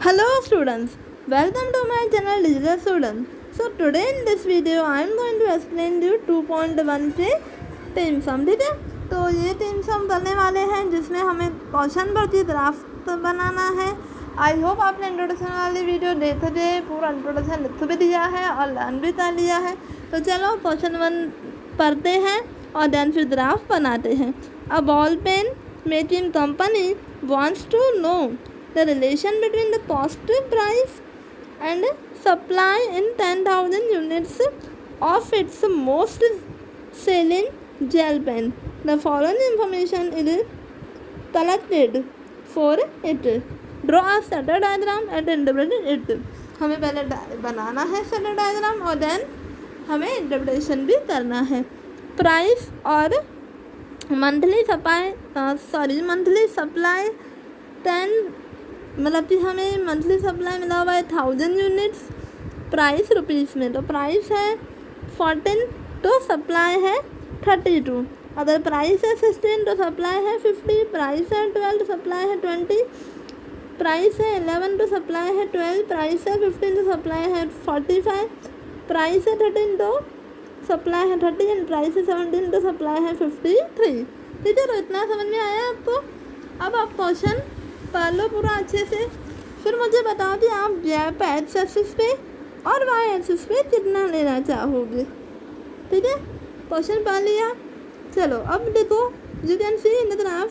Hello students, welcome to my channel Digital Student. So today in this video I am going to explain you 2.1 के team सम, ठीक है। तो ये team सम करने वाले हैं जिसमें हमें क्वेश्चन पर ड्राफ्ट बनाना है। आई होप आपने इंट्रोडक्शन वाली वीडियो देखे थे, पूरा इंट्रोडक्शन लिख भी दिया है और लर्न भी कर लिया है। तो चलो क्वेश्चन 1 पढ़ते हैं और देन फिर ड्राफ्ट बनाते हैं। A ball pen making company wants to know the relation between the cost price and supply in 10,000 units of its most selling gel pen. The following information is collected for it. Draw a static diagram and interpret it. हमें पहले बनाना है static diagram और then हमें interpretation भी करना है। Price और monthly supply 10 मतलब कि हमें मंथली सप्लाई मिला हुआ है 1000 यूनिट्स, प्राइस रुपीज़ में। तो प्राइस है 14 तो सप्लाई है 32। अगर प्राइस है 16 तो सप्लाई है 50, प्राइस है 12 तो सप्लाई है 20, प्राइस है 11 तो सप्लाई है 12, प्राइस है 15 तो सप्लाई है 45, प्राइस है 13 तो सप्लाई है 30 एंड प्राइस है 17 तो सप्लाई है 53। ठीक है, तो इतना समझ में आया आपको। अब आप क्वेश्चन पढ़ लो पूरा अच्छे से, फिर मुझे बताओ कि आप गैप एक्स एक्सिस पे और वाई एक्सिस पे कितना लेना चाहोगे। ठीक है, क्वेश्चन पढ़ लिया। चलो अब देखो, you can see in the graph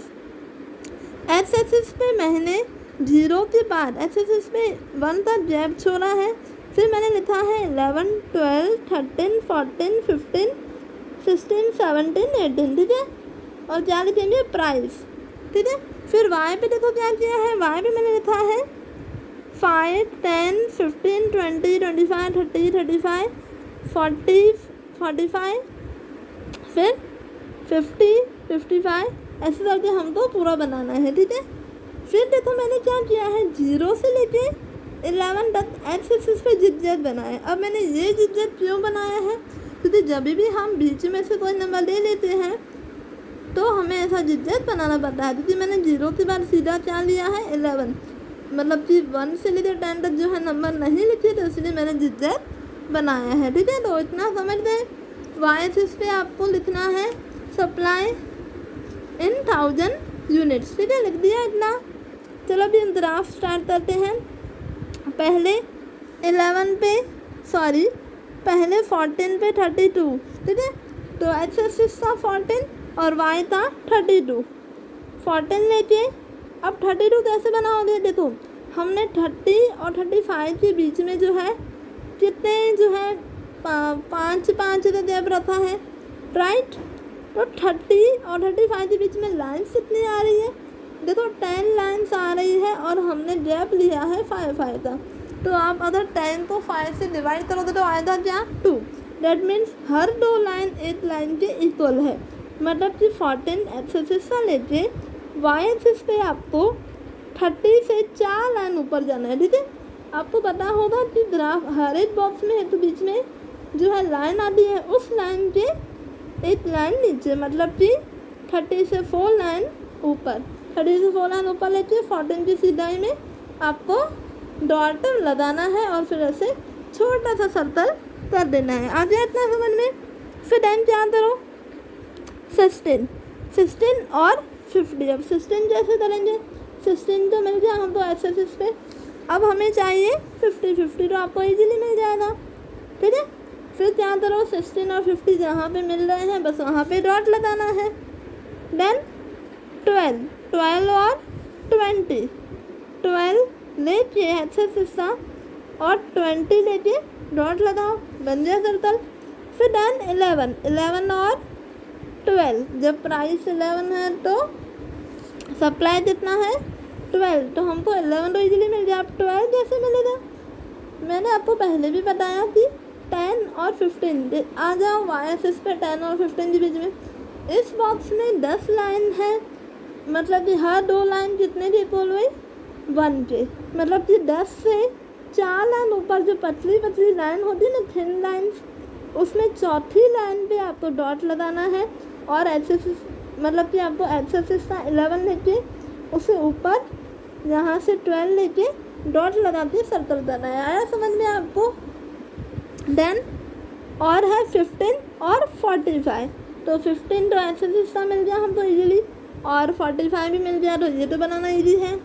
x axis पे मैंने 0 के बाद एक्स एक्सिस पे 1 का गैप छोड़ा है। फिर मैंने लिखा है 11, 12, 13, 14, 15, 16, 17, 18। ठीक है, और क्या लिखेंगे प्राइस। ठीक है, फिर वाई पे देखो क्या किया है। वाई पे मैंने लिखा है 5, 10, 15, 20, 25, 30, 35, 40, 45, फिर 50, 55, ऐसे करके हमको पूरा बनाना है। ठीक है, फिर देखो मैंने क्या किया है 0 से लेके 11 तक एक्स एक्सिस पे जिगजैग बनाया। अब मैंने ये जिगजैग क्यों बनाया है, क्योंकि जब भी हम बीच में से कोई नंबर ले लेते हैं तो हमें ऐसा जिगजैग बनाना पड़ता है। क्योंकि मैंने 0 के बाद सीधा क्या लिया है 11, मतलब कि 1 से लेकर 10 तक जो है नंबर नहीं लिखे, तो इसलिए मैंने जिगजैग बनाया है। ठीक है, तो इतना समझ गए। वाई एक्सिस पे आपको लिखना है सप्लाई इन 1000 यूनिट्स। ठीक है, लिख दिया इतना। चलो अभी हम ग्राफ स्टार्ट करते हैं। पहले 11 पे पहले 14 पे 32। ठीक है, तो एक्स एक्सिस था 14 और वाई था 32। 14 लेके अब 32 कैसे बनाओगे। देखो हमने 30 और 35 के बीच में जो है कितने जो है 5 का गैप रखा है, राइट। तो 30 और 35 के बीच में लाइन्स कितनी आ रही है, देखो 10 लाइन्स आ रही है और हमने गैप लिया है 5 का। तो आप अगर 10 को 5 से डिवाइड करोगे तो आएगा क्या 2। दैट मीन्स हर 2 लाइन एक लाइन के इक्वल है। मतलब कि 14 एक्स एक्सिस से लेके वाई एक्सिस पे आपको 30 से 4 लाइन ऊपर जाना है। ठीक है, आपको पता होगा कि ग्राफ हर एक बॉक्स में है तो बीच में जो है लाइन आती है, उस लाइन के एक लाइन नीचे, मतलब कि 30 से 4 लाइन ऊपर, 30 से 4 लाइन ऊपर लेके 14 की सीधाई में आपको डॉट लगाना है और फिर ऐसे छोटा सा सर्कल कर देना है। आ गया इतना समझ में। फिर टाइम क्या करो 16 और 50। अब 16 कैसे करेंगे, 16 तो मिल गया हमको एक्स एक्सिस पे। अब हमें चाहिए 50 तो आपको इजीली मिल जाएगा। ठीक है, फिर क्या करो 16 और 50 जहाँ पे मिल रहे हैं बस वहाँ पे डॉट लगाना है। देन 12 और 20, 12 लेके एक्स एक्सिस था और 20 लेके डॉट लगाओ, बन जाए सर्कल। फिर देन 11 और 12, जब प्राइस 11 है तो सप्लाई कितना है 12, तो हमको 11 तो इजीली मिल जाए। अब 12 कैसे मिलेगा, मैंने आपको पहले भी बताया कि 10 और 15 आ जाओ वाई एक्सिस पे 10 और 15 के बीच में। इस बॉक्स में 10 लाइन है, मतलब कि हर 2 लाइन कितने की इक्वल हुई 1 के, मतलब कि 10 से 4 लाइन ऊपर जो पतली लाइन होती है ना थिन लाइन्स, उसमें चौथी लाइन पे आपको डॉट लगाना है और एक्स एक्सिस मतलब कि आपको एक्स एक्सिस का 11 लेके उसे ऊपर यहाँ से 12 लेके डॉट लगा के सर्कल करना है। आया समझ में आपको? देन और है 15 और 45। तो 15 तो ऐसे हिस्सा मिल गया हमको इजीली, और 45 भी मिल गया, तो ये तो बनाना इजी है।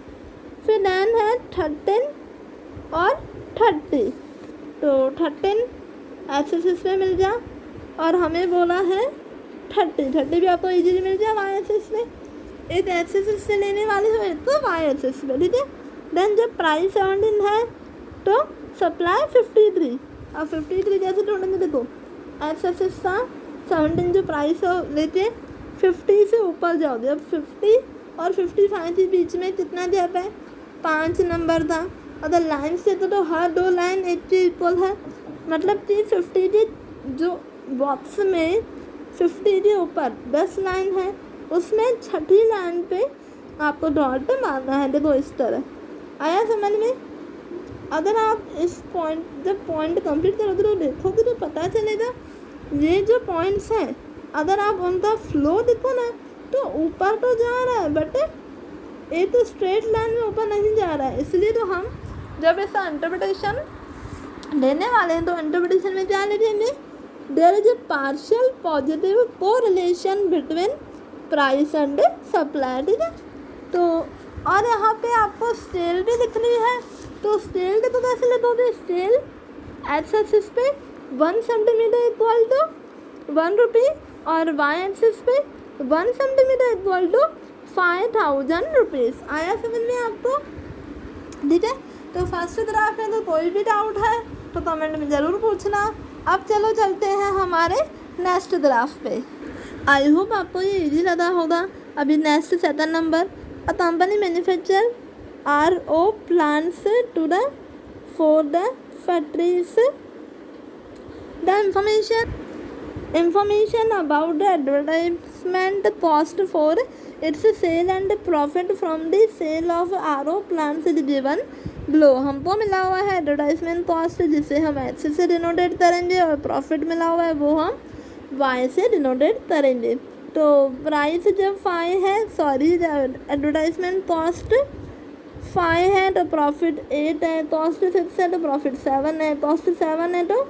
फिर देन है 13 और 30। तो 13 ऐसे हिस्से मिल गया, और हमें बोला है 30 भी आपको इजीली मिल जाए वाई एक्सिस में। एक एक्सिस से लेने वाले हो तो वाई एक्सिस में, ठीक है। देन जब प्राइस 17 है तो सप्लाई 53। अब 53 कैसे ढूंढेंगे? देखो एक्सिस था 17 जो प्राइस हो लेके 50 से ऊपर जाओगे। अब 50 और 55 के बीच में कितना गैप है? 5 नंबर था। अगर लाइन से तो हर 2 लाइन एक के इक्वल है, मतलब कि 50 के जो बॉक्स में 50 के ऊपर 10 लाइन है, उसमें छठी लाइन पे आपको डॉट मारना है। देखो इस तरह। आया समझ में? अगर आप इस पॉइंट जब पॉइंट कंप्लीट करोगे तो देखोगे तो पता चलेगा ये जो पॉइंट्स हैं, अगर आप उनका फ्लो देखो ना तो ऊपर तो जा रहा है, बट ये तो स्ट्रेट लाइन में ऊपर नहीं जा रहा है। इसलिए तो हम जब ऐसा इंटरप्रिटेशन लेने वाले हैं तो इंटरप्रिटेशन में क्या लिखेंगे? There is a partial positive correlation between price and supply, ठीक है। तो और यहाँ पे आपको स्केल भी लिखनी है, तो स्केल तो कैसे लिखोगे? स्केल एक्स एक्सिस पे 1 सेंटीमीटर इक्वल टू 1 रुपी, और वाई एक्सिस पे 1 सेंटीमीटर इक्वल टू 5000 रुपीज़। आया समझ में आपको? ठीक है। तो फर्स्ट ग्राफ में तो कोई भी डाउट है तो कमेंट में ज़रूर पूछना। अब चलो चलते हैं हमारे नेक्स्ट ग्राफ पे। आई होप आपको ये इजी लगा होगा। अभी next 7 number, a company manufacture RO plants to the for the factories. The information about the advertisement cost for its sale and profit from the sale of RO plants is given below. हमको मिला हुआ है advertisement cost, जिसे हम x से denotate करेंगे, और profit मिला हुआ है वो हम वाई से डिनोटेट करेंगे। तो प्राइस जब 5 है, सॉरी एडवर्टाइजमेंट कॉस्ट 5 है तो प्रॉफिट 8 है, कॉस्ट 6 है तो प्रॉफिट 7 है, कॉस्ट 7 है तो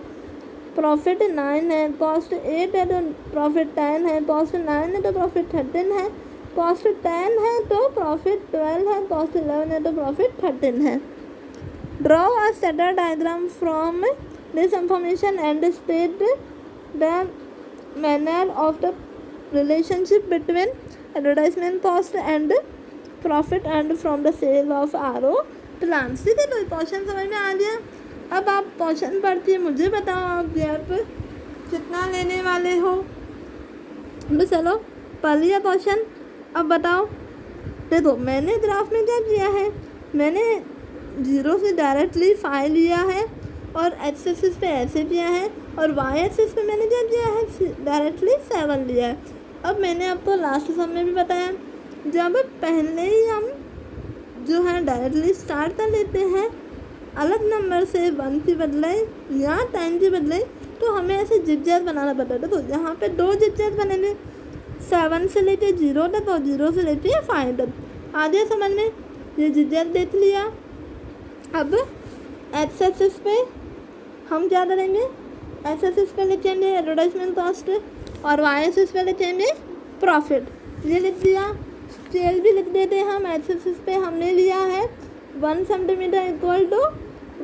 प्रॉफिट 9 है, कॉस्ट 8 है तो प्रॉफिट 10 है, कॉस्ट 9 है तो प्रॉफिट 13 है, कॉस्ट 10 है तो प्रॉफिट 12 है, कॉस्ट 11 है तो प्रॉफिट 13 है। Draw a scatter diagram from this information and state the manner of the relationship between advertisement cost and profit and from the sale of RO plants. ठीक है। तो क्वेश्चन समझ में आ गया। अब आप क्वेश्चन पढ़िए, मुझे बताओ आप गैप कितना लेने वाले हो। तो चलो पढ़ लिया क्वेश्चन, अब बताओ। देखो मैंने ग्राफ में क्या किया है, मैंने 0 से डायरेक्टली 5 लिया है, और एक्स एक्सिस पे ऐसे किया है, और वाई एक्सिस पे मैंने क्या किया है, डायरेक्टली 7 लिया है। अब मैंने आपको लास्ट सम में भी बताया, जब पहले ही हम जो है डायरेक्टली स्टार्ट कर लेते हैं अलग नंबर से 1 की बदले या 10 की बदले, तो हमें ऐसे जिगजैग बनाना पड़ता है। तो यहाँ पे 2 जिगजैग बनेंगे, 7 से लेके 0 तक और 0 से लेके 5 तक। आ गया समझ में? ये जिगजैग देख लिया। अब एक्स एक्सिस पे हम क्या करेंगे, एक्स एक्सिस पे लिखेंगे एडवर्टाइजमेंट कॉस्ट, और वाई एक्सिस पे लिखेंगे प्रॉफिट। ये लिख दिया। स्केल भी लिख देते हैं हम। एक्स एक्सिस पे हमने लिया है 1 सेंटीमीटर इक्वल टू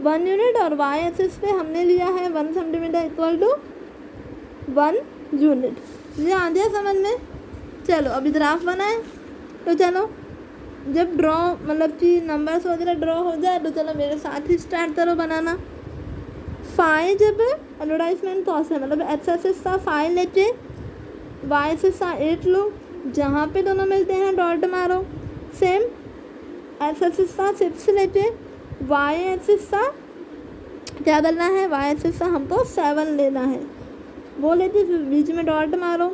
1 यूनिट, और वाई एक्सिस पे हमने लिया है 1 सेंटीमीटर इक्वल टू 1 यूनिट। ये आ गया समझ में? चलो अभी ग्राफ बनाए। तो चलो जब ड्रॉ मतलब कि नंबर्स वगैरह ड्रॉ हो जाए तो चलो मेरे साथ ही स्टार्ट करो बनाना। 5 जब एडवर्टाइजमेंट कॉस्ट है, मतलब एक्स एक्सिस का 5 लेके वाई एक्सिस का 8 लो, जहाँ पे दोनों मिलते हैं डॉट मारो। सेम एक्स एक्सिस का 6 लेके वाई एक्सिस का क्या करना है, वाई एक्सिस का हमको 7 लेना है, वो लेके बीच में डॉट मारो।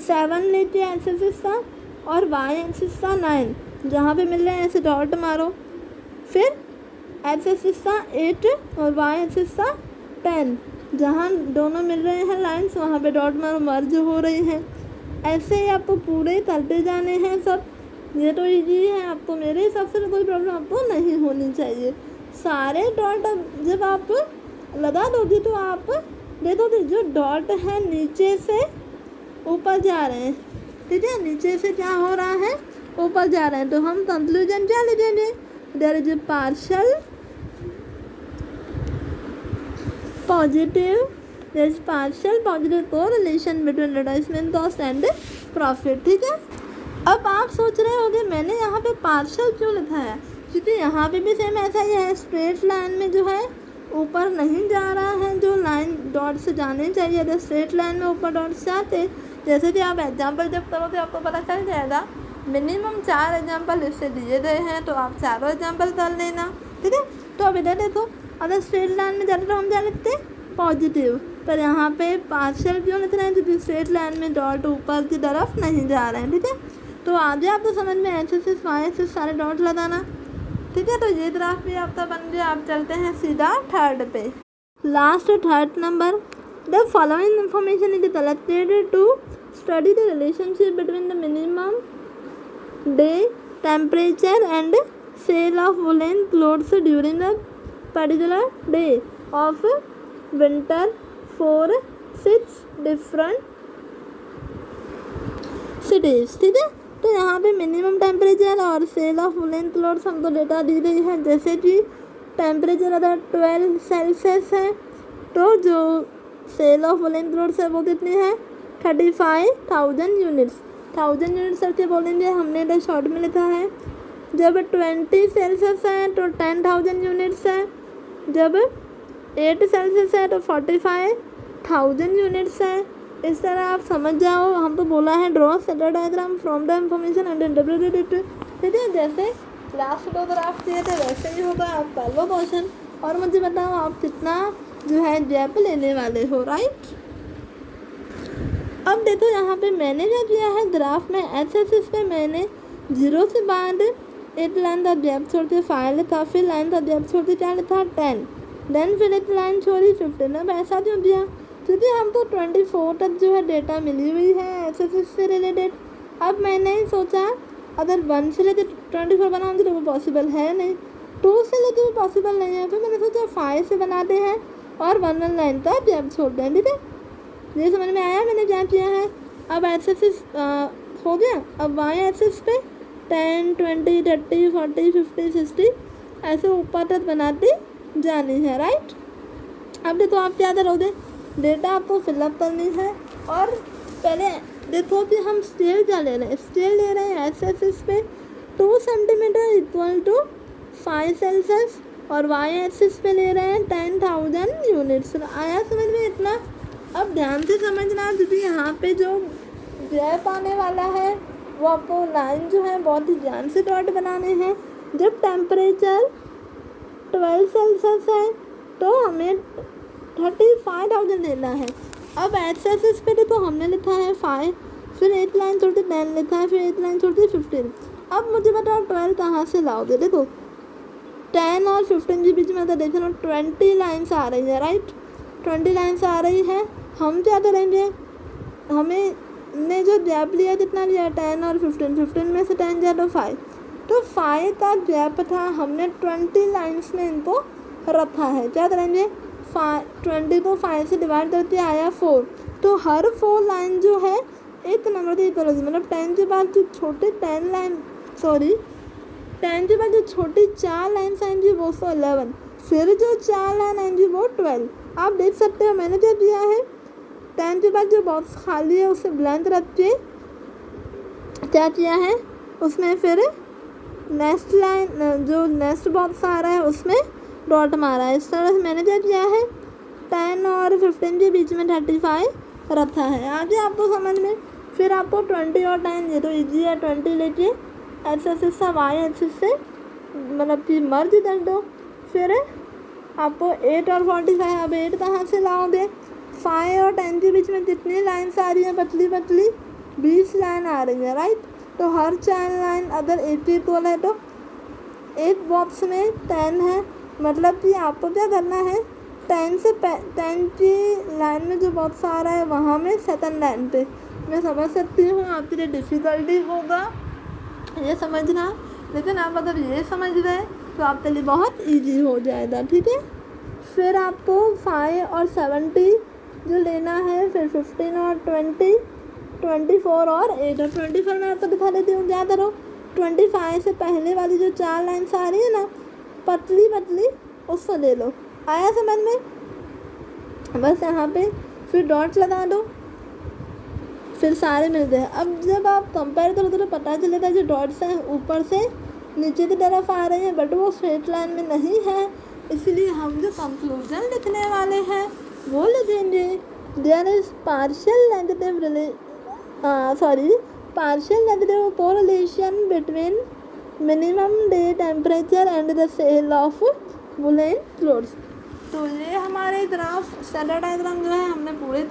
7 लेके एक्स एक्सिस का और वाई एक्सिस का 9, जहाँ पे मिल रहे हैं ऐसे डॉट मारो। फिर एक्स एक्सिस का 8 और वाई एक्सिस का 10, जहाँ दोनों मिल रहे हैं लाइन्स वहाँ पे डॉट मारो, मर्ज हो रही हैं। ऐसे ही आपको पूरे करते जाने हैं सब। ये तो इजी है, आपको मेरे हिसाब से कोई प्रॉब्लम आपको नहीं होनी चाहिए। सारे डॉट जब आप लगा दोगे तो आप देखोगे जो डॉट है नीचे से ऊपर जा रहे हैं, ठीक है, नीचे से क्या हो रहा है, ऊपर जा रहे हैं। तो हम कंक्लूजन क्या लिखेंगे, there is partial positive correlation between advertisement cost and profit, ठीक है। अब आप सोच रहे होंगे मैंने यहाँ पे पार्शियल क्यों लिखा है, क्योंकि यहाँ पे भी सेम ऐसा ही है, स्ट्रेट लाइन में जो है ऊपर नहीं जा रहा है जो लाइन डॉट से जाने चाहिए, अगर स्ट्रेट लाइन में ऊपर डॉट से जाते, जैसे कि आप एग्जाम्पल जब करोगे आपको पता चल जाएगा। मिनिमम 4 एग्जाम्पल इससे दिए गए हैं, तो आप चारों एग्जाम्पल कर लेना, ठीक है। तो अब इधर देखो, अगर स्ट्रेट लाइन में जाते तो हम क्या लिखते पॉजिटिव, पर यहाँ पे पार्शियल क्यों लिख रहे हैं, क्योंकि स्ट्रेट लाइन में डॉट ऊपर की तरफ नहीं जा रहे हैं, ठीक है। तो आगे आपको समझ में एक्सिस वाई एक्सिस सारे डॉट लगाना, ठीक है। तो ये ग्राफ भी आपका बन गया। आप चलते हैं सीधा थर्ड पे, last third number, the following information is collected to study the relationship between the minimum day temperature and sale of woollen clothes during the particular day of winter for 6 different cities, ठीक है। तो यहाँ पे minimum temperature और sale of woollen clothes हमको data दी गई है, जैसे कि टेम्परेचर अगर 12 सेल्सियस है तो जो सेल ऑफ वुलन क्लोथ्स है वो कितनी है 35,000 यूनिट्स, 1000 यूनिट्स करके बोलेंगे, हमने इधर शॉर्ट में लिखा है। जब 20 सेल्सियस है तो 10,000 यूनिट्स है, जब 8 सेल्सियस है तो 45,000 यूनिट्स है। इस तरह आप समझ जाओ, हम तो बोला है draw seller diagram from the information and interpret it, ठीक है। जैसे लास्ट 2 ग्राफ दिए थे वैसे ही होगा, आप कर लो क्वेश्चन और मुझे बताओ आप कितना जो है गैप लेने वाले हो, राइट। अब देखो यहाँ पे मैंने क्या किया है ग्राफ में एक्सिस पे मैंने 0 से बाद 8 लाइन का गैप छोड़ के 5 लिखा, फिर लाइन का गैप छोड़ के क्या लिखा 10, देन फिर 1 लाइन छोड़ी 15। अब ऐसा क्यों दिया, क्योंकि हमको 24 तक जो है डेटा मिली हुई है एक्सिस से रिलेटेड। अब मैंने सोचा अगर 1 से लेकर 24 बनाऊंगी तो वो पॉसिबल है नहीं, 2 से लेकर भी पॉसिबल नहीं है, फिर मैंने सोचा 5 से बनाते हैं और 1 लाइन का गैप छोड़ दें, ठीक है। ये समझ में आया मैंने क्या किया है। अब एक्सिस हो गया, अब वाई एक्सिस पे 10, 20, 30, 40, 50, 60 ऐसे ऊपर तक बनाते जानी है, राइट। अब देखो आप क्या करोगे, डेटा आपको फिलअप करनी है और पहले देखो कि हम स्केल क्या ले रहे हैं, स्केल ले रहे हैं एक्स एक्सिस पे 2 सेंटीमीटर इक्वल टू 5 सेल्सियस और वाई एक्सिस पे ले रहे हैं 10,000 यूनिट्स। आया समझ में इतना। अब ध्यान से समझना, क्योंकि यहाँ पे जो गैप आने वाला है वो आपको लाइन जो है बहुत ही ध्यान से डॉट बनाने हैं। जब टेम्परेचर 12 सेल्सियस है तो हमें 35,000 लेना है। अब एक्स एक्सिस पे तो हमने लिखा है 5, फिर 8 लाइन छोड़ के 10 लिखा है, फिर 8 लाइन छोड़ के 15। अब मुझे बताओ 12 कहाँ से लाओगे। देखो 10 और 15 के बीच में तो देखो 20 लाइन्स आ रही है, राइट, 20 लाइन्स आ रही है। हम क्या करेंगे, हमें ने जो गैप लिया कितना लिया 10 और 15 में से 10 जाए तो 5, तो 5 का गैप था, हमने 20 लाइन्स में इनको रखा है। क्या करेंगे 20 को 5 से डिवाइड करके आया 4, तो हर 4 लाइन जो है एक नंबर की इक्वल, मतलब 10 के बाद जो छोटे 10 के बाद जो छोटी 4 लाइन्स आएंगी वो 11, फिर जो 4 लाइन आएंगी वो 12। आप देख सकते हो मैंने क्या किया है, 10 के बाद जो बॉक्स खाली है उसे ब्लैंक रख के क्या किया है, उसमें फिर नेक्स्ट लाइन जो नेक्स्ट बॉक्स आ रहा है उसमें डॉट मारा है। इस तरह से मैंने क्या किया है 10 और 15 के बीच में 35 रखा है। आगे आपको समझ में, फिर आपको 20 और 10 ये तो ईजी है, 20 लेके एक्सिस से वाई एक्सिस से मतलब कि मर्ज कर दो, फिर आपको 8 और 45। अब 8 कहाँ से लाओगे, 5 और 10 के बीच में कितनी लाइन्स आ रही है, पतली पतली 20 लाइन आ रही है, राइट। तो हर 4 लाइन अगर 8 इक्वल है तो एक बॉक्स में 10 है, मतलब कि आपको क्या करना है 10 की लाइन में जो बॉक्स आ रहा है वहाँ में 2nd लाइन पे। मैं समझ सकती हूँ आपके लिए डिफ़िकल्टी होगा ये समझना, लेकिन आप अगर ये समझ गए तो आपके लिए बहुत ईजी हो जाएगा, ठीक है। फिर आपको 5 और 70 जो लेना है, फिर 15 और 20, 24 और 8 और 24 मैं आपको दिखा देती हूँ, क्या करो 25 से पहले वाली जो 4 लाइन्स आ रही है ना पतली पतली, उसको ले लो। आया समझ में? बस यहाँ पे फिर डॉट्स लगा दो, फिर सारे मिलते हैं। अब जब आप कंपेयर करो तो पता चलेगा जो डॉट्स हैं ऊपर से नीचे की तरफ आ रहे हैं, बट वो स्ट्रेट लाइन में नहीं है, इसलिए हम जो कंक्लूजन लिखने वाले हैं वो लिखेंगे there is partial negative correlation between minimum day temperature and the sale of woollen clothes. तो ये हमारे ग्राफ स्टैंडर्ड डायग्राम जो है हमने पूरे